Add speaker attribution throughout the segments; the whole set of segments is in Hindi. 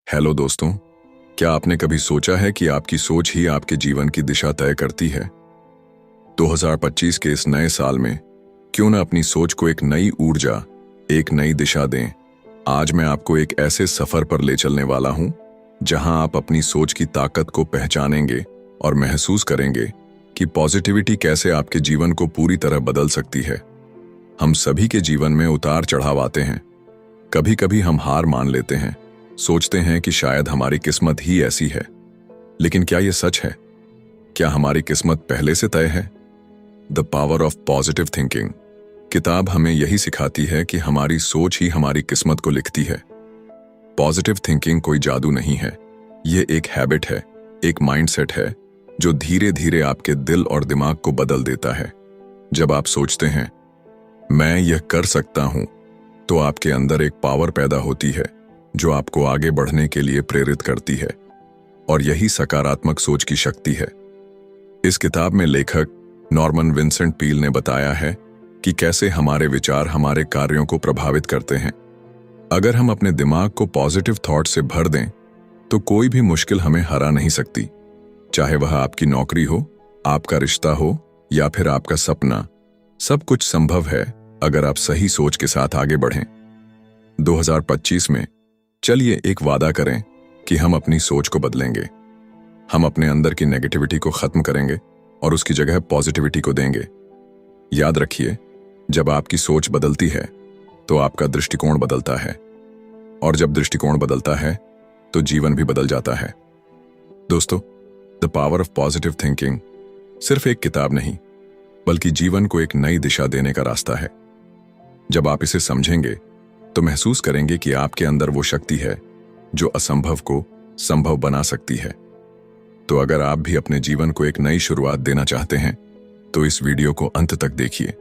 Speaker 1: हेलो दोस्तों, क्या आपने कभी सोचा है कि आपकी सोच ही आपके जीवन की दिशा तय करती है? 2025 के इस नए साल में क्यों न अपनी सोच को एक नई ऊर्जा, एक नई दिशा दें। आज मैं आपको एक ऐसे सफर पर ले चलने वाला हूं जहां आप अपनी सोच की ताकत को पहचानेंगे और महसूस करेंगे कि पॉजिटिविटी कैसे आपके जीवन को पूरी तरह बदल सकती है। हम सभी के जीवन में उतार चढ़ाव आते हैं। कभी कभी हम हार मान लेते हैं, सोचते हैं कि शायद हमारी किस्मत ही ऐसी है। लेकिन क्या यह सच है? क्या हमारी किस्मत पहले से तय है? The power of positive thinking किताब हमें यही सिखाती है कि हमारी सोच ही हमारी किस्मत को लिखती है। पॉजिटिव थिंकिंग कोई जादू नहीं है, यह एक हैबिट है, एक माइंडसेट है जो धीरे धीरे आपके दिल और दिमाग को बदल देता है। जब आप सोचते हैं मैं यह कर सकता हूं, तो आपके अंदर एक पावर पैदा होती है जो आपको आगे बढ़ने के लिए प्रेरित करती है, और यही सकारात्मक सोच की शक्ति है। इस किताब में लेखक नॉर्मन विंसेंट पील ने बताया है कि कैसे हमारे विचार हमारे कार्यों को प्रभावित करते हैं। अगर हम अपने दिमाग को पॉजिटिव थॉट से भर दें तो कोई भी मुश्किल हमें हरा नहीं सकती, चाहे वह आपकी नौकरी हो, आपका रिश्ता हो या फिर आपका सपना। सब कुछ संभव है अगर आप सही सोच के साथ आगे बढ़ें। 2025 में चलिए एक वादा करें कि हम अपनी सोच को बदलेंगे। हम अपने अंदर की नेगेटिविटी को खत्म करेंगे और उसकी जगह पॉजिटिविटी को देंगे। याद रखिए, जब आपकी सोच बदलती है तो आपका दृष्टिकोण बदलता है, और जब दृष्टिकोण बदलता है तो जीवन भी बदल जाता है। दोस्तों, the power of positive thinking सिर्फ एक किताब नहीं, बल्कि जीवन को एक नई दिशा देने का रास्ता है। जब आप इसे समझेंगे तो महसूस करेंगे कि आपके अंदर वो शक्ति है जो असंभव को संभव बना सकती है। तो अगर आप भी अपने जीवन को एक नई शुरुआत देना चाहते हैं तो इस वीडियो को अंत तक देखिए।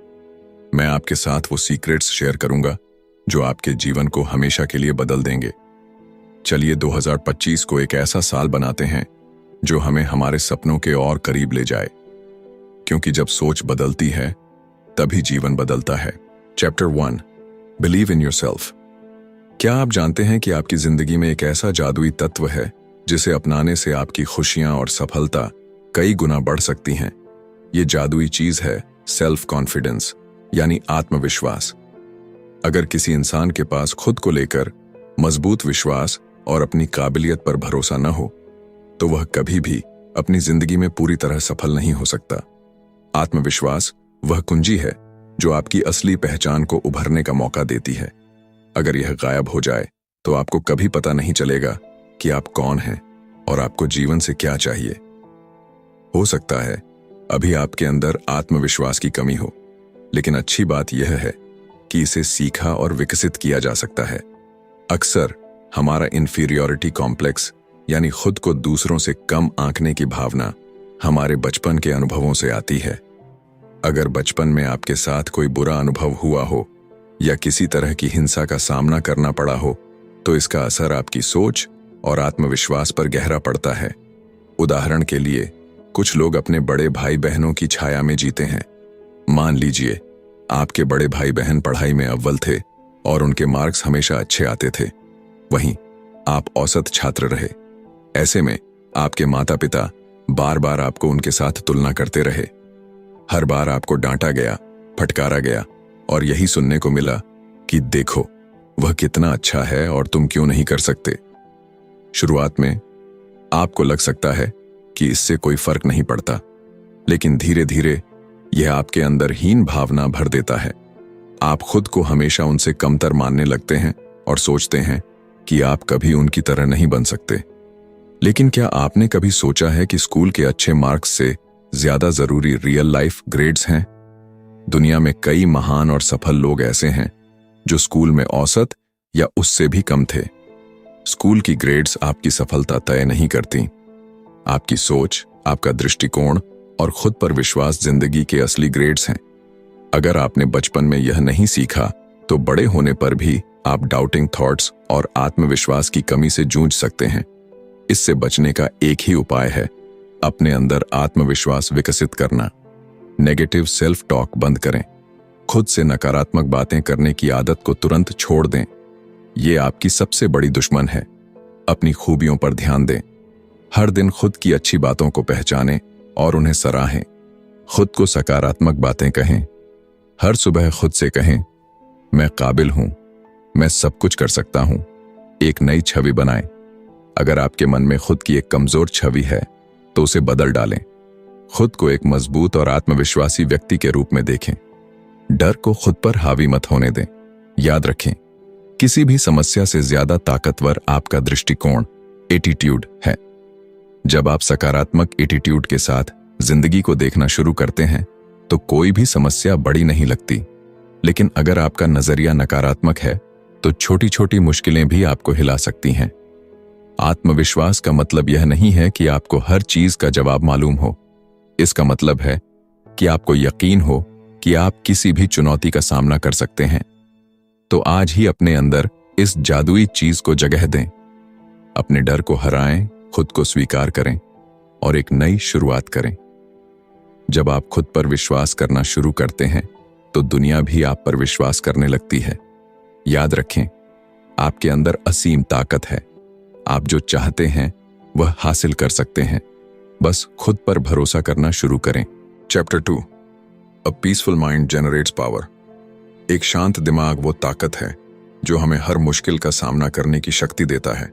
Speaker 1: मैं आपके साथ वो सीक्रेट्स शेयर करूंगा जो आपके जीवन को हमेशा के लिए बदल देंगे। चलिए 2025 को एक ऐसा साल बनाते हैं जो हमें हमारे सपनों के और करीब ले जाए, क्योंकि जब सोच बदलती है तभी जीवन बदलता है। Chapter 1, believe in yourself. क्या आप जानते हैं कि आपकी जिंदगी में एक ऐसा जादुई तत्व है जिसे अपनाने से आपकी खुशियां और सफलता कई गुना बढ़ सकती हैं? ये जादुई चीज है सेल्फ कॉन्फिडेंस, यानी आत्मविश्वास। अगर किसी इंसान के पास खुद को लेकर मजबूत विश्वास और अपनी काबिलियत पर भरोसा न हो तो वह कभी भी अपनी जिंदगी में पूरी तरह सफल नहीं हो सकता। आत्मविश्वास वह कुंजी है जो आपकी असली पहचान को उभरने का मौका देती है। अगर यह गायब हो जाए तो आपको कभी पता नहीं चलेगा कि आप कौन हैं और आपको जीवन से क्या चाहिए। हो सकता है अभी आपके अंदर आत्मविश्वास की कमी हो, लेकिन अच्छी बात यह है कि इसे सीखा और विकसित किया जा सकता है। अक्सर हमारा इंफीरियॉरिटी कॉम्प्लेक्स, यानी खुद को दूसरों से कम आंकने की भावना, हमारे बचपन के अनुभवों से आती है। अगर बचपन में आपके साथ कोई बुरा अनुभव हुआ हो या किसी तरह की हिंसा का सामना करना पड़ा हो तो इसका असर आपकी सोच और आत्मविश्वास पर गहरा पड़ता है। उदाहरण के लिए, कुछ लोग अपने बड़े भाई बहनों की छाया में जीते हैं। मान लीजिए आपके बड़े भाई बहन पढ़ाई में अव्वल थे और उनके मार्क्स हमेशा अच्छे आते थे, वहीं आप औसत छात्र रहे। ऐसे में आपके माता पिता बार बार आपको उनके साथ तुलना करते रहे। हर बार आपको डांटा गया, फटकारा गया और यही सुनने को मिला कि देखो वह कितना अच्छा है और तुम क्यों नहीं कर सकते। शुरुआत में आपको लग सकता है कि इससे कोई फर्क नहीं पड़ता, लेकिन धीरे धीरे यह आपके अंदर हीन भावना भर देता है। आप खुद को हमेशा उनसे कमतर मानने लगते हैं और सोचते हैं कि आप कभी उनकी तरह नहीं बन सकते। लेकिन क्या आपने कभी सोचा है कि स्कूल के अच्छे मार्क्स से ज्यादा जरूरी रियल लाइफ ग्रेड्स हैं? दुनिया में कई महान और सफल लोग ऐसे हैं जो स्कूल में औसत या उससे भी कम थे। स्कूल की ग्रेड्स आपकी सफलता तय नहीं करती। आपकी सोच, आपका दृष्टिकोण और खुद पर विश्वास जिंदगी के असली ग्रेड्स हैं। अगर आपने बचपन में यह नहीं सीखा तो बड़े होने पर भी आप डाउटिंग थॉट्स और आत्मविश्वास की कमी से जूझ सकते हैं। इससे बचने का एक ही उपाय है अपने अंदर आत्मविश्वास विकसित करना। नेगेटिव सेल्फ टॉक बंद करें। खुद से नकारात्मक बातें करने की आदत को तुरंत छोड़ दें। ये आपकी सबसे बड़ी दुश्मन है। अपनी खूबियों पर ध्यान दें। हर दिन खुद की अच्छी बातों को पहचानें और उन्हें सराहें। खुद को सकारात्मक बातें कहें। हर सुबह खुद से कहें, मैं काबिल हूं, मैं सब कुछ कर सकता हूं। एक नई छवि बनाएं। अगर आपके मन में खुद की एक कमजोर छवि है तो उसे बदल डालें। खुद को एक मजबूत और आत्मविश्वासी व्यक्ति के रूप में देखें। डर को खुद पर हावी मत होने दें। याद रखें, किसी भी समस्या से ज्यादा ताकतवर आपका दृष्टिकोण, एटीट्यूड है। जब आप सकारात्मक एटीट्यूड के साथ जिंदगी को देखना शुरू करते हैं तो कोई भी समस्या बड़ी नहीं लगती। लेकिन अगर आपका नजरिया नकारात्मक है तो छोटी छोटी मुश्किलें भी आपको हिला सकती हैं। आत्मविश्वास का मतलब यह नहीं है कि आपको हर चीज का जवाब मालूम हो। इसका मतलब है कि आपको यकीन हो कि आप किसी भी चुनौती का सामना कर सकते हैं। तो आज ही अपने अंदर इस जादुई चीज को जगह दें। अपने डर को हराएं, खुद को स्वीकार करें और एक नई शुरुआत करें। जब आप खुद पर विश्वास करना शुरू करते हैं तो दुनिया भी आप पर विश्वास करने लगती है। याद रखें, आपके अंदर असीम ताकत है। आप जो चाहते हैं वह हासिल कर सकते हैं। बस खुद पर भरोसा करना शुरू करें। Chapter 2, a peaceful mind generates power. एक शांत दिमाग वो ताकत है जो हमें हर मुश्किल का सामना करने की शक्ति देता है।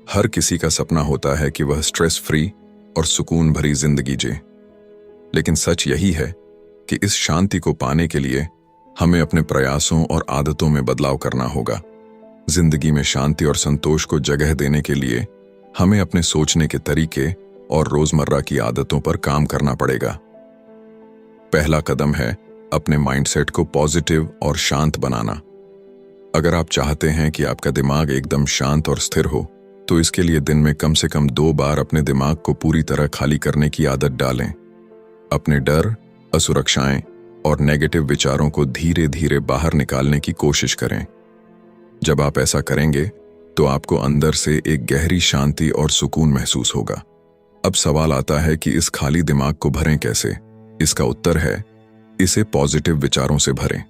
Speaker 1: हर किसी का सपना होता है कि वह स्ट्रेस फ्री और सुकून भरी जिंदगी जिए। लेकिन सच यही है कि इस शांति को पाने के लिए हमें अपने प्रयासों और आदतों में बदलाव करना होगा। जिंदगी में शांति और संतोष को जगह देने के लिए हमें अपने सोचने के तरीके और रोजमर्रा की आदतों पर काम करना पड़ेगा। पहला कदम है अपने माइंडसेट को पॉजिटिव और शांत बनाना। अगर आप चाहते हैं कि आपका दिमाग एकदम शांत और स्थिर हो तो इसके लिए दिन में कम से कम 2 बार अपने दिमाग को पूरी तरह खाली करने की आदत डालें। अपने डर, असुरक्षाएं और नेगेटिव विचारों को धीरे धीरे बाहर निकालने की कोशिश करें। जब आप ऐसा करेंगे तो आपको अंदर से एक गहरी शांति और सुकून महसूस होगा। अब सवाल आता है कि इस खाली दिमाग को भरें कैसे? इसका उत्तर है, इसे पॉजिटिव विचारों से भरें।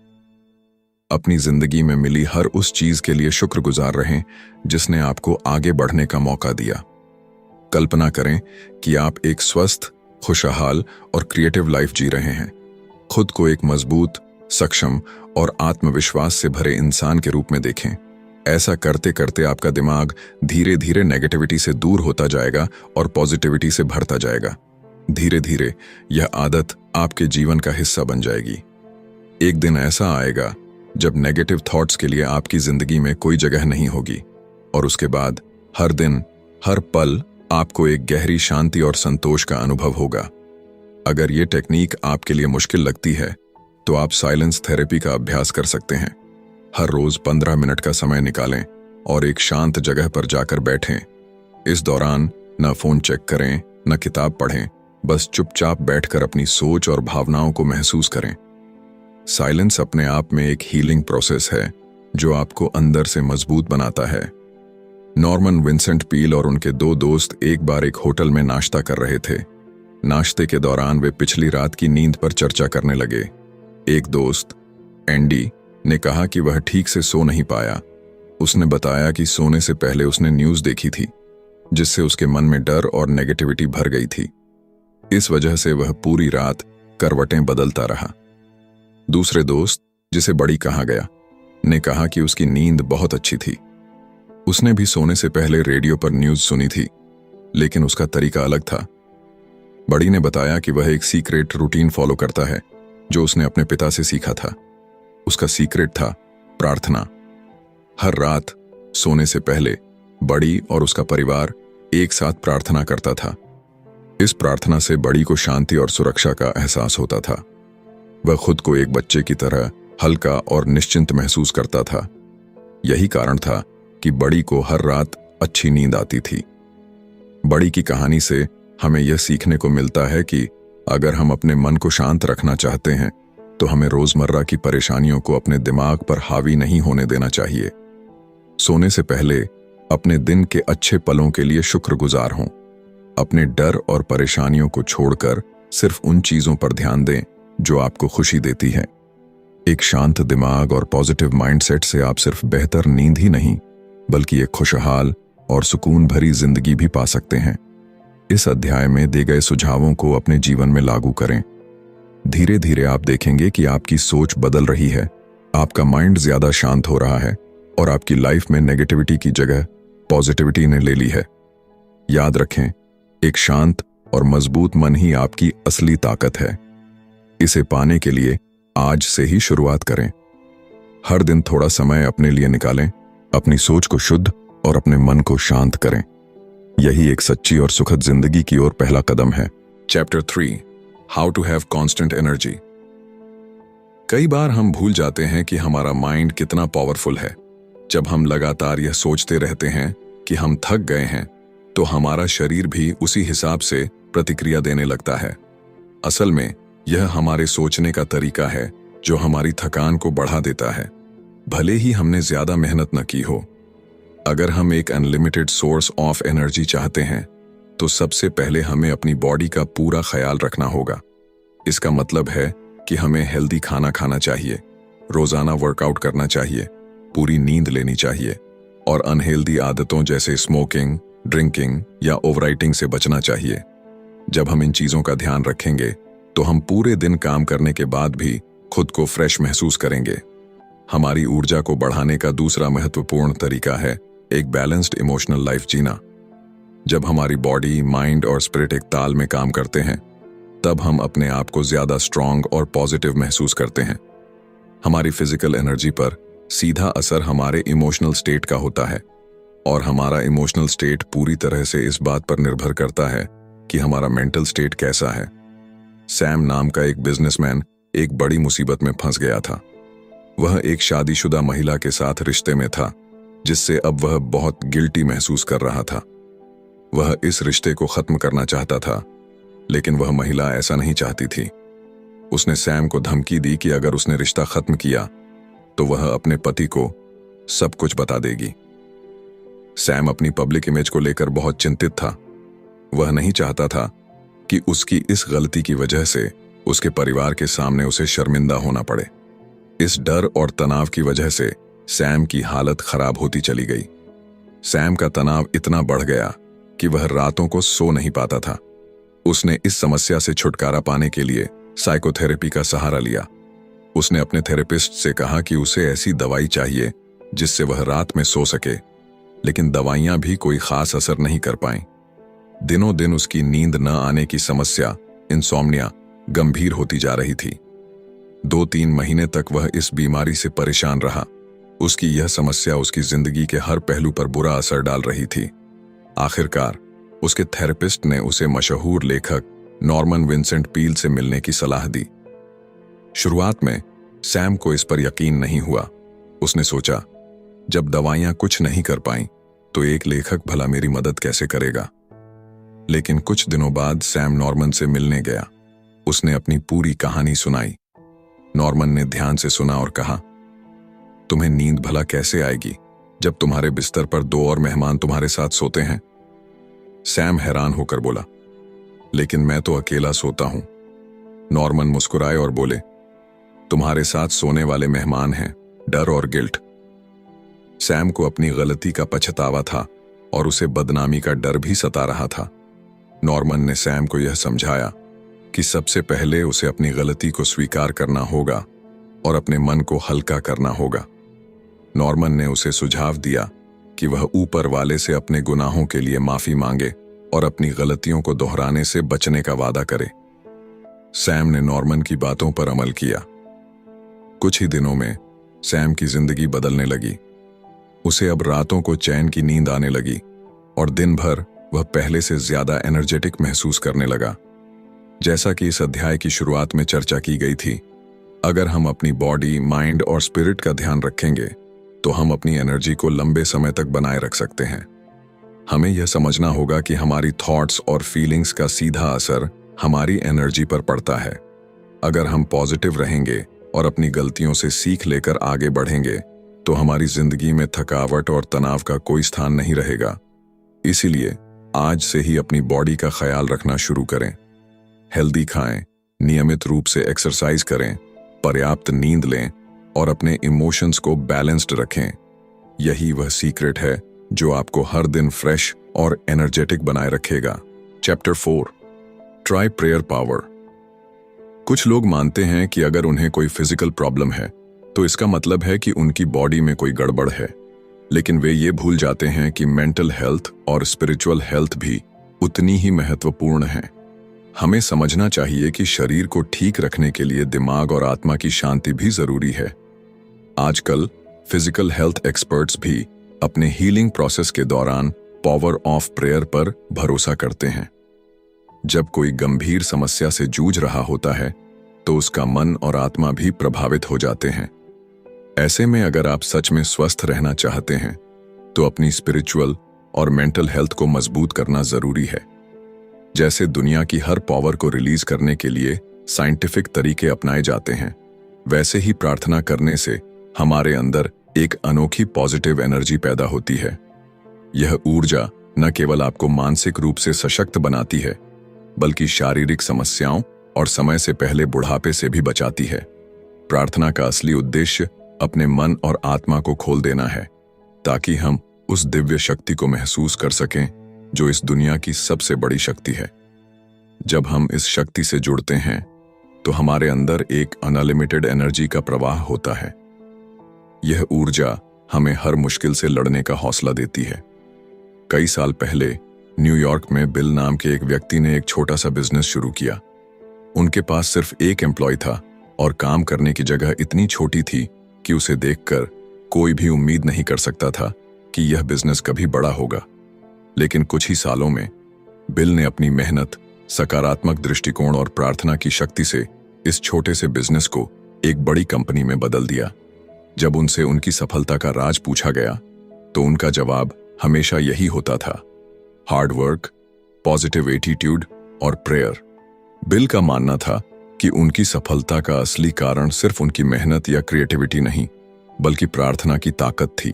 Speaker 1: अपनी जिंदगी में मिली हर उस चीज के लिए शुक्रगुजार रहें जिसने आपको आगे बढ़ने का मौका दिया। कल्पना करें कि आप एक स्वस्थ, खुशहाल और क्रिएटिव लाइफ जी रहे हैं। खुद को एक मजबूत, सक्षम और आत्मविश्वास से भरे इंसान के रूप में देखें। ऐसा करते करते आपका दिमाग धीरे धीरे नेगेटिविटी से दूर होता जाएगा और पॉजिटिविटी से भरता जाएगा। धीरे धीरे यह आदत आपके जीवन का हिस्सा बन जाएगी। एक दिन ऐसा आएगा जब नेगेटिव थॉट्स के लिए आपकी जिंदगी में कोई जगह नहीं होगी और उसके बाद हर दिन, हर पल आपको एक गहरी शांति और संतोष का अनुभव होगा। अगर ये टेक्निक आपके लिए मुश्किल लगती है तो आप साइलेंस थेरेपी का अभ्यास कर सकते हैं। हर रोज 15 मिनट का समय निकालें और एक शांत जगह पर जाकर बैठें। इस दौरान न फोन चेक करें, न किताब पढ़ें, बस चुपचाप बैठकर अपनी सोच और भावनाओं को महसूस करें। साइलेंस अपने आप में एक हीलिंग प्रोसेस है जो आपको अंदर से मजबूत बनाता है। नॉर्मन विंसेंट पील और उनके 2 दोस्त एक बार एक होटल में नाश्ता कर रहे थे। नाश्ते के दौरान वे पिछली रात की नींद पर चर्चा करने लगे। एक दोस्त, एंडी, ने कहा कि वह ठीक से सो नहीं पाया। उसने बताया कि सोने से पहले उसने न्यूज़ देखी थी जिससे उसके मन में डर और नेगेटिविटी भर गई थी। इस वजह से वह पूरी रात करवटें बदलता रहा। दूसरे दोस्त, जिसे बड़ी कहा गया, ने कहा कि उसकी नींद बहुत अच्छी थी। उसने भी सोने से पहले रेडियो पर न्यूज़ सुनी थी, लेकिन उसका तरीका अलग था। बड़ी ने बताया कि वह एक सीक्रेट रूटीन फॉलो करता है जो उसने अपने पिता से सीखा था। उसका सीक्रेट था प्रार्थना। हर रात सोने से पहले बड़ी और उसका परिवार एक साथ प्रार्थना करता था। इस प्रार्थना से बड़ी को शांति और सुरक्षा का एहसास होता था। वह खुद को एक बच्चे की तरह हल्का और निश्चिंत महसूस करता था। यही कारण था कि बड़ी को हर रात अच्छी नींद आती थी। बड़ी की कहानी से हमें यह सीखने को मिलता है कि अगर हम अपने मन को शांत रखना चाहते हैं तो हमें रोजमर्रा की परेशानियों को अपने दिमाग पर हावी नहीं होने देना चाहिए। सोने से पहले अपने दिन के अच्छे पलों के लिए शुक्रगुजार हों। अपने डर और परेशानियों को छोड़कर सिर्फ उन चीजों पर ध्यान दें जो आपको खुशी देती है। एक शांत दिमाग और पॉजिटिव माइंडसेट से आप सिर्फ बेहतर नींद ही नहीं बल्कि एक खुशहाल, और सुकून भरी जिंदगी भी पा सकते हैं। इस अध्याय में दिए गए सुझावों को अपने जीवन में लागू करें। धीरे धीरे आप देखेंगे कि आपकी सोच बदल रही है, आपका माइंड ज्यादा शांत हो रहा है और आपकी लाइफ में नेगेटिविटी की जगह पॉजिटिविटी ने ले ली है। याद रखें, एक शांत और मजबूत मन ही आपकी असली ताकत है। इसे पाने के लिए आज से ही शुरुआत करें। हर दिन थोड़ा समय अपने लिए निकालें, अपनी सोच को शुद्ध और अपने मन को शांत करें। यही एक सच्ची और सुखद जिंदगी की ओर पहला कदम है। Chapter 3, how to have constant energy. कई बार हम भूल जाते हैं कि हमारा माइंड कितना पावरफुल है। जब हम लगातार यह सोचते रहते हैं कि हम थक गए हैं, तो हमारा शरीर भी उसी हिसाब से प्रतिक्रिया देने लगता है। असल में यह हमारे सोचने का तरीका है जो हमारी थकान को बढ़ा देता है, भले ही हमने ज्यादा मेहनत न की हो। अगर हम एक अनलिमिटेड सोर्स ऑफ एनर्जी चाहते हैं, तो सबसे पहले हमें अपनी बॉडी का पूरा ख्याल रखना होगा। इसका मतलब है कि हमें हेल्दी खाना खाना चाहिए, रोजाना वर्कआउट करना चाहिए, पूरी नींद लेनी चाहिए और अनहेल्दी आदतों जैसे स्मोकिंग, ड्रिंकिंग या ओवरईटिंग से बचना चाहिए। जब हम इन चीजों का ध्यान रखेंगे, तो हम पूरे दिन काम करने के बाद भी खुद को फ्रेश महसूस करेंगे। हमारी ऊर्जा को बढ़ाने का दूसरा महत्वपूर्ण तरीका है एक बैलेंस्ड इमोशनल लाइफ जीना। जब हमारी बॉडी, माइंड और स्पिरिट एक ताल में काम करते हैं, तब हम अपने आप को ज्यादा स्ट्रांग और पॉजिटिव महसूस करते हैं। हमारी फिजिकल एनर्जी पर सीधा असर हमारे इमोशनल स्टेट का होता है और हमारा इमोशनल स्टेट पूरी तरह से इस बात पर निर्भर करता है कि हमारा मेंटल स्टेट कैसा है। सैम नाम का एक बिजनेसमैन एक बड़ी मुसीबत में फंस गया था। वह एक शादीशुदा महिला के साथ रिश्ते में था, जिससे अब वह बहुत गिल्टी महसूस कर रहा था। वह इस रिश्ते को खत्म करना चाहता था, लेकिन वह महिला ऐसा नहीं चाहती थी। उसने सैम को धमकी दी कि अगर उसने रिश्ता खत्म किया तो वह अपने पति को सब कुछ बता देगी। सैम अपनी पब्लिक इमेज को लेकर बहुत चिंतित था। वह नहीं चाहता था कि उसकी इस गलती की वजह से उसके परिवार के सामने उसे शर्मिंदा होना पड़े। इस डर और तनाव की वजह से सैम की हालत खराब होती चली गई। सैम का तनाव इतना बढ़ गया कि वह रातों को सो नहीं पाता था। उसने इस समस्या से छुटकारा पाने के लिए साइकोथेरेपी का सहारा लिया। उसने अपने थेरेपिस्ट से कहा कि उसे ऐसी दवाई चाहिए जिससे वह रात में सो सके, लेकिन दवाइयां भी कोई खास असर नहीं कर पाईं। दिनों दिन उसकी नींद न आने की समस्या, इंसोम्निया, गंभीर होती जा रही थी। 2-3 महीने तक वह इस बीमारी से परेशान रहा। उसकी यह समस्या उसकी जिंदगी के हर पहलू पर बुरा असर डाल रही थी। आखिरकार उसके थेरेपिस्ट ने उसे मशहूर लेखक नॉर्मन विंसेंट पील से मिलने की सलाह दी। शुरुआत में सैम को इस पर यकीन नहीं हुआ। उसने सोचा, जब दवाइयां कुछ नहीं कर पाईं, तो एक लेखक भला मेरी मदद कैसे करेगा। लेकिन कुछ दिनों बाद सैम नॉर्मन से मिलने गया। उसने अपनी पूरी कहानी सुनाई। नॉर्मन ने ध्यान से सुना और कहा, तुम्हें नींद भला कैसे आएगी जब तुम्हारे बिस्तर पर 2 और मेहमान तुम्हारे साथ सोते हैं। सैम हैरान होकर बोला, लेकिन मैं तो अकेला सोता हूं। नॉर्मन मुस्कुराए और बोले, तुम्हारे साथ सोने वाले मेहमान हैं डर और गिल्ट। सैम को अपनी गलती का पछतावा था और उसे बदनामी का डर भी सता रहा था। नॉर्मन ने सैम को यह समझाया कि सबसे पहले उसे अपनी गलती को स्वीकार करना होगा और अपने मन को हल्का करना होगा। नॉर्मन ने उसे सुझाव दिया कि वह ऊपर वाले से अपने गुनाहों के लिए माफी मांगे और अपनी गलतियों को दोहराने से बचने का वादा करे। सैम ने नॉर्मन की बातों पर अमल किया। कुछ ही दिनों में सैम की जिंदगी बदलने लगी। उसे अब रातों को चैन की नींद आने लगी और दिन भर वह पहले से ज्यादा एनर्जेटिक महसूस करने लगा। जैसा कि इस अध्याय की शुरुआत में चर्चा की गई थी, अगर हम अपनी बॉडी, माइंड और स्पिरिट का ध्यान रखेंगे, तो हम अपनी एनर्जी को लंबे समय तक बनाए रख सकते हैं। हमें यह समझना होगा कि हमारी थॉट्स और फीलिंग्स का सीधा असर हमारी एनर्जी पर पड़ता है। अगर हम पॉजिटिव रहेंगे और अपनी गलतियों से सीख लेकर आगे बढ़ेंगे, तो हमारी जिंदगी में थकावट और तनाव का कोई स्थान नहीं रहेगा। इसीलिए आज से ही अपनी बॉडी का ख्याल रखना शुरू करें। हेल्दी खाएं, नियमित रूप से एक्सरसाइज करें, पर्याप्त नींद लें और अपने इमोशंस को बैलेंस्ड रखें। यही वह सीक्रेट है जो आपको हर दिन फ्रेश और एनर्जेटिक बनाए रखेगा। Chapter 4, try prayer power. कुछ लोग मानते हैं कि अगर उन्हें कोई फिजिकल प्रॉब्लम है तो इसका मतलब है कि उनकी बॉडी में कोई गड़बड़ है, लेकिन वे ये भूल जाते हैं कि मेंटल हेल्थ और स्पिरिचुअल हेल्थ भी उतनी ही महत्वपूर्ण है। हमें समझना चाहिए कि शरीर को ठीक रखने के लिए दिमाग और आत्मा की शांति भी जरूरी है। आजकल फिजिकल हेल्थ एक्सपर्ट्स भी अपने हीलिंग प्रोसेस के दौरान पावर ऑफ प्रेयर पर भरोसा करते हैं। जब कोई गंभीर समस्या से जूझ रहा होता है तो उसका मन और आत्मा भी प्रभावित हो जाते हैं। ऐसे में अगर आप सच में स्वस्थ रहना चाहते हैं तो अपनी स्पिरिचुअल और मेंटल हेल्थ को मजबूत करना जरूरी है। जैसे दुनिया की हर पावर को रिलीज करने के लिए साइंटिफिक तरीके अपनाए जाते हैं, वैसे ही प्रार्थना करने से हमारे अंदर एक अनोखी पॉजिटिव एनर्जी पैदा होती है। यह ऊर्जा न केवल आपको मानसिक रूप से सशक्त बनाती है, बल्कि शारीरिक समस्याओं और समय से पहले बुढ़ापे से भी बचाती है। प्रार्थना का असली उद्देश्य अपने मन और आत्मा को खोल देना है, ताकि हम उस दिव्य शक्ति को महसूस कर सकें जो इस दुनिया की सबसे बड़ी शक्ति है। जब हम इस शक्ति से जुड़ते हैं तो हमारे अंदर एक अनलिमिटेड एनर्जी का प्रवाह होता है। यह ऊर्जा हमें हर मुश्किल से लड़ने का हौसला देती है। कई साल पहले न्यूयॉर्क में बिल नाम के एक व्यक्ति ने एक छोटा सा बिजनेस शुरू किया। उनके पास सिर्फ एक एम्प्लॉय था और काम करने की जगह इतनी छोटी थी कि उसे देखकर कोई भी उम्मीद नहीं कर सकता था कि यह बिजनेस कभी बड़ा होगा। लेकिन कुछ ही सालों में बिल ने अपनी मेहनत, सकारात्मक दृष्टिकोण और प्रार्थना की शक्ति से इस छोटे से बिजनेस को एक बड़ी कंपनी में बदल दिया। जब उनसे उनकी सफलता का राज पूछा गया तो उनका जवाब हमेशा यही होता था: हार्ड वर्क, पॉजिटिव एटीट्यूड और प्रेयर। बिल का मानना था कि उनकी सफलता का असली कारण सिर्फ उनकी मेहनत या क्रिएटिविटी नहीं, बल्कि प्रार्थना की ताकत थी।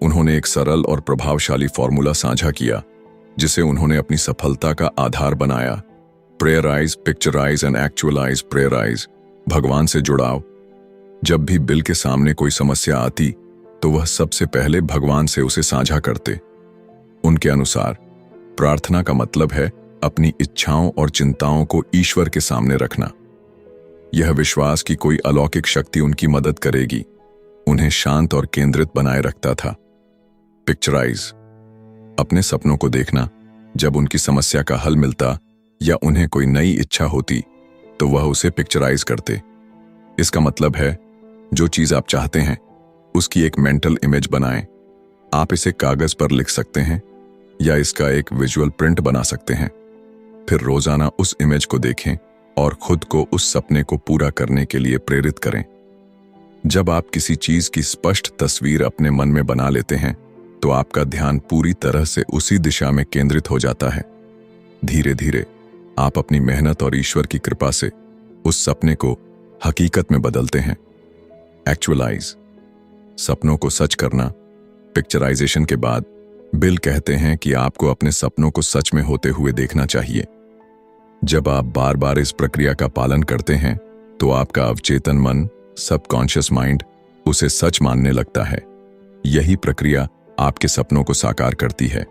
Speaker 1: उन्होंने एक सरल और प्रभावशाली फॉर्मूला साझा किया, जिसे उन्होंने अपनी सफलता का आधार बनाया: प्रेयराइज, पिक्चराइज एंड एक्चुअलाइज। प्रेयराइज, भगवान से जुड़ाव। जब भी बिल के सामने कोई समस्या आती तो वह सबसे पहले भगवान से उसे साझा करते। उनके अनुसार प्रार्थना का मतलब है अपनी इच्छाओं और चिंताओं को ईश्वर के सामने रखना। यह विश्वास कि कोई अलौकिक शक्ति उनकी मदद करेगी उन्हें शांत और केंद्रित बनाए रखता था। पिक्चराइज, अपने सपनों को देखना। जब उनकी समस्या का हल मिलता या उन्हें कोई नई इच्छा होती तो वह उसे पिक्चराइज करते। इसका मतलब है जो चीज आप चाहते हैं उसकी एक मेंटल इमेज बनाएं। आप इसे कागज पर लिख सकते हैं या इसका एक विजुअल प्रिंट बना सकते हैं। फिर रोजाना उस इमेज को देखें और खुद को उस सपने को पूरा करने के लिए प्रेरित करें। जब आप किसी चीज की स्पष्ट तस्वीर अपने मन में बना लेते हैं तो आपका ध्यान पूरी तरह से उसी दिशा में केंद्रित हो जाता है। धीरे धीरे आप अपनी मेहनत और ईश्वर की कृपा से उस सपने को हकीकत में बदलते हैं। एक्चुअलाइज, सपनों को सच करना। पिक्चराइजेशन के बाद बिल कहते हैं कि आपको अपने सपनों को सच में होते हुए देखना चाहिए। जब आप बार बार इस प्रक्रिया का पालन करते हैं तो आपका अवचेतन मन, सबकॉन्शियस माइंड, उसे सच मानने लगता है। यही प्रक्रिया आपके सपनों को साकार करती है।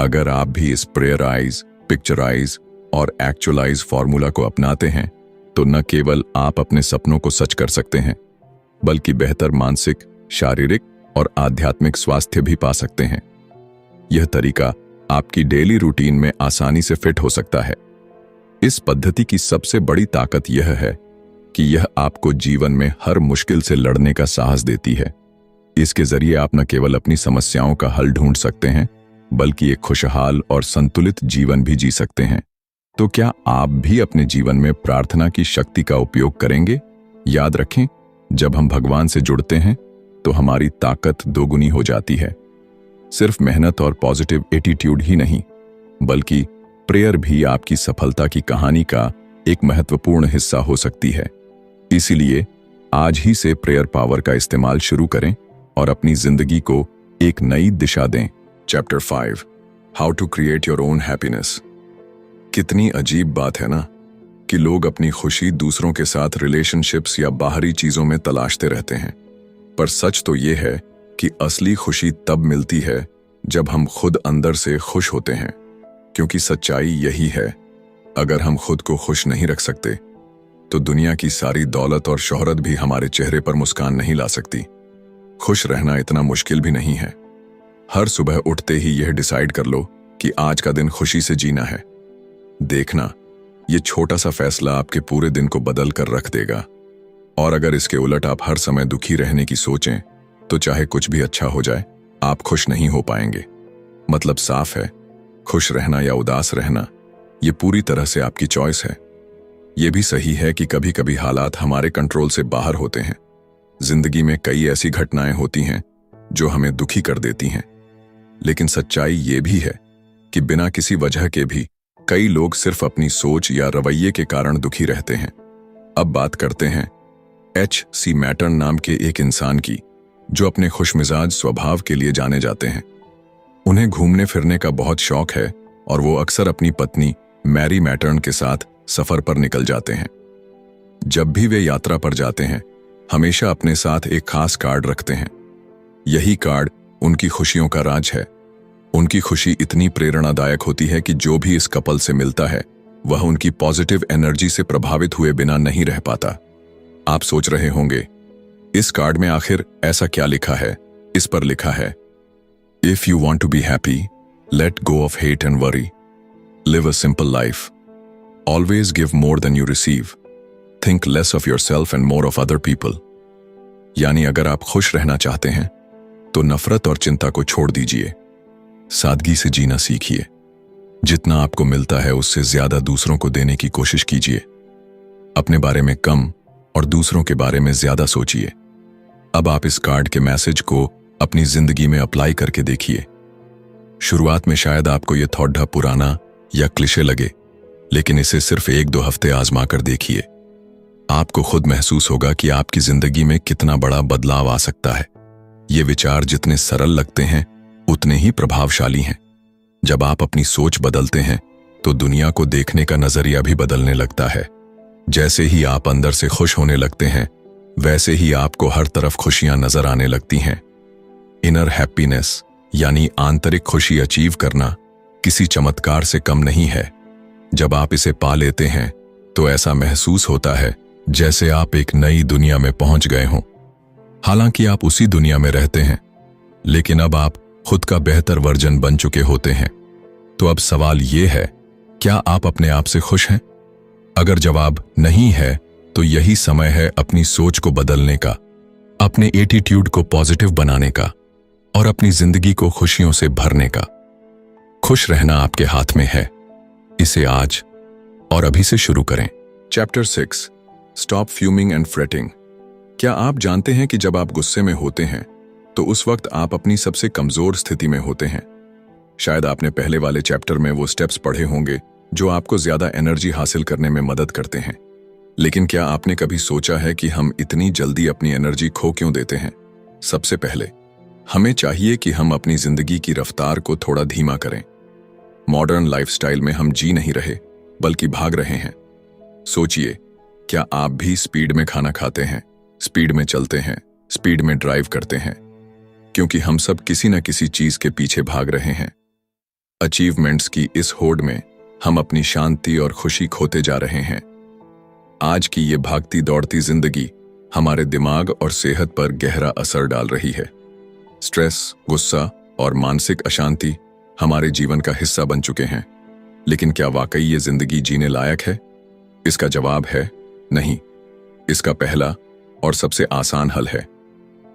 Speaker 1: अगर आप भी इस प्रेयराइज, पिक्चराइज और एक्चुअलाइज फॉर्मूला को अपनाते हैं तो न केवल आप अपने सपनों को सच कर सकते हैं, बल्कि बेहतर मानसिक, शारीरिक और आध्यात्मिक स्वास्थ्य भी पा सकते हैं। यह तरीका आपकी डेली रूटीन में आसानी से फिट हो सकता है। इस पद्धति की सबसे बड़ी ताकत यह है कि यह आपको जीवन में हर मुश्किल से लड़ने का साहस देती है। इसके जरिए आप न केवल अपनी समस्याओं का हल ढूंढ सकते हैं, बल्कि एक खुशहाल और संतुलित जीवन भी जी सकते हैं। तो क्या आप भी अपने जीवन में प्रार्थना की शक्ति का उपयोग करेंगे? याद रखें, जब हम भगवान से जुड़ते हैं तो हमारी ताकत दोगुनी हो जाती है। सिर्फ मेहनत और पॉजिटिव एटीट्यूड ही नहीं, बल्कि प्रेयर भी आपकी सफलता की कहानी का एक महत्वपूर्ण हिस्सा हो सकती है। इसीलिए आज ही से प्रेयर पावर का इस्तेमाल शुरू करें और अपनी जिंदगी को एक नई दिशा दें। Chapter 5, how to create your own happiness. कितनी अजीब बात है ना कि लोग अपनी खुशी दूसरों के साथ रिलेशनशिप्स या बाहरी चीजों में तलाशते रहते हैं, पर सच तो ये है कि असली खुशी तब मिलती है जब हम खुद अंदर से खुश होते हैं, क्योंकि सच्चाई यही है, अगर हम खुद को खुश नहीं रख सकते तो दुनिया की सारी दौलत और शोहरत भी हमारे चेहरे पर मुस्कान नहीं ला सकती। खुश रहना इतना मुश्किल भी नहीं है। हर सुबह उठते ही यह डिसाइड कर लो कि आज का दिन खुशी से जीना है। देखना, ये छोटा सा फैसला आपके पूरे दिन को बदल कर रख देगा। और अगर इसके उलट आप हर समय दुखी रहने की सोचें तो चाहे कुछ भी अच्छा हो जाए, आप खुश नहीं हो पाएंगे। मतलब साफ है, खुश रहना या उदास रहना ये पूरी तरह से आपकी चॉइस है। ये भी सही है कि कभी कभी हालात हमारे कंट्रोल से बाहर होते हैं। जिंदगी में कई ऐसी घटनाएं होती हैं जो हमें दुखी कर देती हैं, लेकिन सच्चाई ये भी है कि बिना किसी वजह के भी कई लोग सिर्फ अपनी सोच या रवैये के कारण दुखी रहते हैं। अब बात करते हैं H.C. मैटर्न नाम के एक इंसान की, जो अपने खुशमिजाज स्वभाव के लिए जाने जाते हैं। उन्हें घूमने फिरने का बहुत शौक है और वो अक्सर अपनी पत्नी मैरी मैटर्न के साथ सफर पर निकल जाते हैं। जब भी वे यात्रा पर जाते हैं, हमेशा अपने साथ एक खास कार्ड रखते हैं। यही कार्ड उनकी खुशियों का राज है। उनकी खुशी इतनी प्रेरणादायक होती है कि जो भी इस कपल से मिलता है वह उनकी पॉजिटिव एनर्जी से प्रभावित हुए बिना नहीं रह पाता। आप सोच रहे होंगे, इस कार्ड में आखिर ऐसा क्या लिखा है? इस पर लिखा है, if you want to be happy, let go of hate and worry, live a simple life, always give more than you receive, think less of yourself and more of other people. यानी अगर आप खुश रहना चाहते हैं तो नफरत और चिंता को छोड़ दीजिए, सादगी से जीना सीखिए। जितना आपको मिलता है उससे ज्यादा दूसरों को देने की कोशिश कीजिए। अपने बारे में कम और दूसरों के बारे में ज्यादा सोचिए। अब आप इस कार्ड के मैसेज को अपनी जिंदगी में अप्लाई करके देखिए। शुरुआत में शायद आपको यह थोड़ा पुराना या क्लिशे लगे, लेकिन इसे सिर्फ 1-2 हफ्ते आजमा कर देखिए। आपको खुद महसूस होगा कि आपकी जिंदगी में कितना बड़ा बदलाव आ सकता है। ये विचार जितने सरल लगते हैं उतने ही प्रभावशाली हैं। जब आप अपनी सोच बदलते हैं तो दुनिया को देखने का नजरिया भी बदलने लगता है। जैसे ही आप अंदर से खुश होने लगते हैं, वैसे ही आपको हर तरफ खुशियां नजर आने लगती हैं। इनर हैप्पीनेस यानी आंतरिक खुशी अचीव करना किसी चमत्कार से कम नहीं है। जब आप इसे पा लेते हैं तो ऐसा महसूस होता है जैसे आप एक नई दुनिया में पहुंच गए हों। हालांकि आप उसी दुनिया में रहते हैं, लेकिन अब आप खुद का बेहतर वर्जन बन चुके होते हैं। तो अब सवाल यह है, क्या आप अपने आप से खुश हैं? अगर जवाब नहीं है तो यही समय है अपनी सोच को बदलने का, अपने एटीट्यूड को पॉजिटिव बनाने का और अपनी जिंदगी को खुशियों से भरने का। खुश रहना आपके हाथ में है। इसे आज और अभी से शुरू करें। Chapter 6, stop fuming and fretting. क्या आप जानते हैं कि जब आप गुस्से में होते हैं तो उस वक्त आप अपनी सबसे कमजोर स्थिति में होते हैं? शायद आपने पहले वाले चैप्टर में वो स्टेप्स पढ़े होंगे जो आपको ज्यादा एनर्जी हासिल करने में मदद करते हैं। लेकिन क्या आपने कभी सोचा है कि हम इतनी जल्दी अपनी एनर्जी खो क्यों देते हैं? सबसे पहले हमें चाहिए कि हम अपनी जिंदगी की रफ्तार को थोड़ा धीमा करें। मॉडर्न लाइफस्टाइल में हम जी नहीं रहे बल्कि भाग रहे हैं। सोचिए, क्या आप भी स्पीड में खाना खाते हैं, स्पीड में चलते हैं, स्पीड में ड्राइव करते हैं? क्योंकि हम सब किसी न किसी चीज के पीछे भाग रहे हैं। अचीवमेंट्स की इस होड़ में हम अपनी शांति और खुशी खोते जा रहे हैं। आज की ये भागती दौड़ती जिंदगी हमारे दिमाग और सेहत पर गहरा असर डाल रही है। स्ट्रेस, गुस्सा और मानसिक अशांति हमारे जीवन का हिस्सा बन चुके हैं। लेकिन क्या वाकई ये जिंदगी जीने लायक है? इसका जवाब है नहीं। इसका पहला और सबसे आसान हल है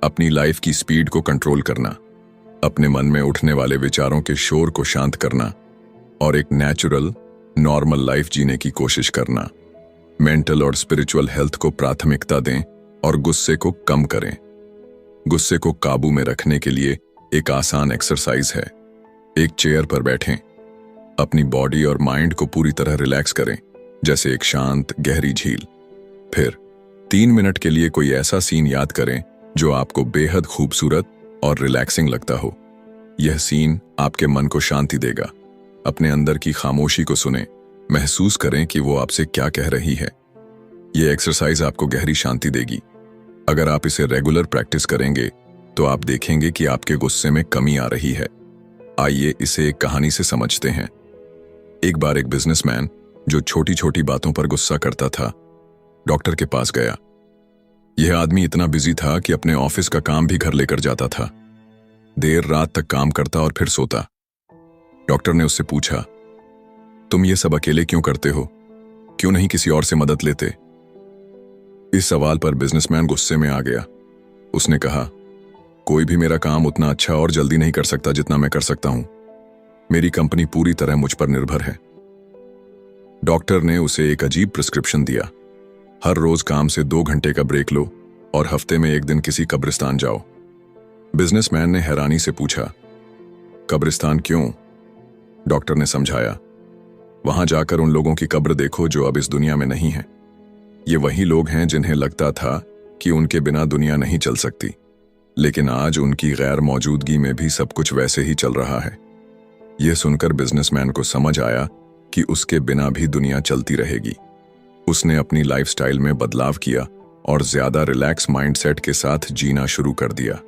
Speaker 1: अपनी लाइफ की स्पीड को कंट्रोल करना, अपने मन में उठने वाले विचारों के शोर को शांत करना और एक नेचुरल, नॉर्मल लाइफ जीने की कोशिश करना। मेंटल और स्पिरिचुअल हेल्थ को प्राथमिकता दें और गुस्से को कम करें। गुस्से को काबू में रखने के लिए एक आसान एक्सरसाइज है। एक चेयर पर बैठें, अपनी बॉडी और माइंड को पूरी तरह रिलैक्स करें, जैसे एक शांत गहरी झील। फिर 3 मिनट के लिए कोई ऐसा सीन याद करें जो आपको बेहद खूबसूरत और रिलैक्सिंग लगता हो। यह सीन आपके मन को शांति देगा। अपने अंदर की खामोशी को सुनें, महसूस करें कि वो आपसे क्या कह रही है। यह एक्सरसाइज आपको गहरी शांति देगी। अगर आप इसे रेगुलर प्रैक्टिस करेंगे तो आप देखेंगे कि आपके गुस्से में कमी आ रही है। आइए इसे एक कहानी से समझते हैं। एक बार एक बिजनेसमैन जो छोटी छोटी बातों पर गुस्सा करता था, डॉक्टर के पास गया। यह आदमी इतना बिजी था कि अपने ऑफिस का काम भी घर लेकर जाता था। देर रात तक काम करता और फिर सोता। डॉक्टर ने उससे पूछा, तुम ये सब अकेले क्यों करते हो? क्यों नहीं किसी और से मदद लेते? इस सवाल पर बिजनेसमैन गुस्से में आ गया। उसने कहा, कोई भी मेरा काम उतना अच्छा और जल्दी नहीं कर सकता जितना मैं कर सकता हूं। मेरी कंपनी पूरी तरह मुझ पर निर्भर है। डॉक्टर ने उसे एक अजीब प्रिस्क्रिप्शन दिया। हर रोज काम से 2 घंटे का ब्रेक लो और हफ्ते में एक दिन किसी कब्रिस्तान जाओ। बिजनेसमैन ने हैरानी से पूछा, कब्रिस्तान क्यों? डॉक्टर ने समझाया, वहां जाकर उन लोगों की कब्र देखो जो अब इस दुनिया में नहीं है। ये वही लोग हैं जिन्हें लगता था कि उनके बिना दुनिया नहीं चल सकती, लेकिन आज उनकी गैर मौजूदगी में भी सब कुछ वैसे ही चल रहा है। यह सुनकर बिजनेसमैन को समझ आया कि उसके बिना भी दुनिया चलती रहेगी। उसने अपनी लाइफस्टाइल में बदलाव किया और ज्यादा रिलैक्स माइंडसेट के साथ जीना शुरू कर दिया।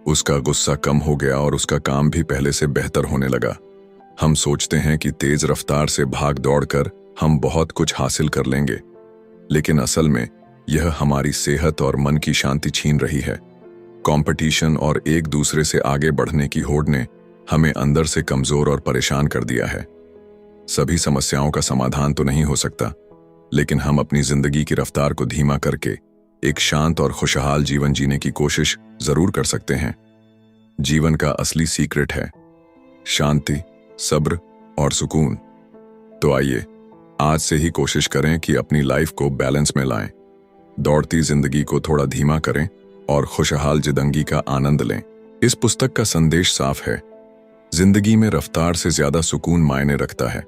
Speaker 1: उसका गुस्सा कम हो गया और उसका काम भी पहले से बेहतर होने लगा। हम सोचते हैं कि तेज रफ्तार से भाग दौड़कर हम बहुत कुछ हासिल कर लेंगे, लेकिन असल में यह हमारी सेहत और मन की शांति छीन रही है। कंपटीशन और एक दूसरे से आगे बढ़ने की होड़ ने हमें अंदर से कमजोर और परेशान कर दिया है। सभी समस्याओं का समाधान तो नहीं हो सकता, लेकिन हम अपनी जिंदगी की रफ्तार को धीमा करके एक शांत और खुशहाल जीवन जीने की कोशिश जरूर कर सकते हैं। जीवन का असली सीक्रेट है शांति, सब्र और सुकून। तो आइए आज से ही कोशिश करें कि अपनी लाइफ को बैलेंस में लाएं, दौड़ती जिंदगी को थोड़ा धीमा करें और खुशहाल जिंदगी का आनंद लें। इस पुस्तक का संदेश साफ है, जिंदगी में रफ्तार से ज्यादा सुकून मायने रखता है।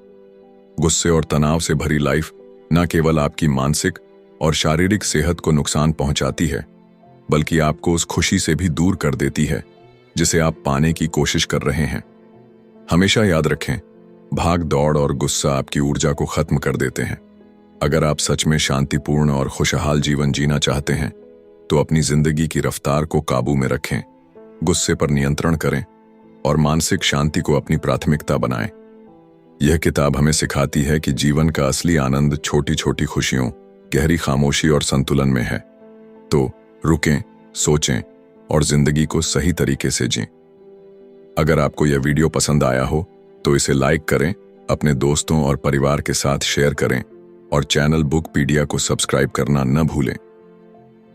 Speaker 1: गुस्से और तनाव से भरी लाइफ न केवल आपकी मानसिक और शारीरिक सेहत को नुकसान पहुंचाती है, बल्कि आपको उस खुशी से भी दूर कर देती है जिसे आप पाने की कोशिश कर रहे हैं। हमेशा याद रखें, भाग दौड़ और गुस्सा आपकी ऊर्जा को खत्म कर देते हैं। अगर आप सच में शांतिपूर्ण और खुशहाल जीवन जीना चाहते हैं तो अपनी जिंदगी की रफ्तार को काबू में रखें, गुस्से पर नियंत्रण करें और मानसिक शांति को अपनी प्राथमिकता बनाएं। यह किताब हमें सिखाती है कि जीवन का असली आनंद छोटी छोटी खुशियों, गहरी खामोशी और संतुलन में है। तो रुकें, सोचें और जिंदगी को सही तरीके से जिएं। अगर आपको यह वीडियो पसंद आया हो तो इसे लाइक करें, अपने दोस्तों और परिवार के साथ शेयर करें और चैनल बुकपीडिया को सब्सक्राइब करना न भूलें।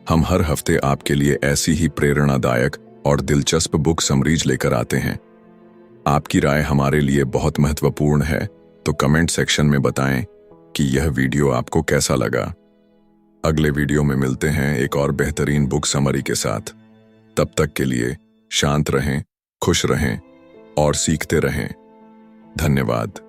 Speaker 1: हम हर हफ्ते आपके लिए ऐसी ही प्रेरणादायक और दिलचस्प बुक समरीज लेकर आते हैं। आपकी राय हमारे लिए बहुत महत्वपूर्ण है, तो कमेंट सेक्शन में बताएं कि यह वीडियो आपको कैसा लगा। अगले वीडियो में मिलते हैं एक और बेहतरीन बुक समरी के साथ। तब तक के लिए शांत रहें, खुश रहें और सीखते रहें। धन्यवाद।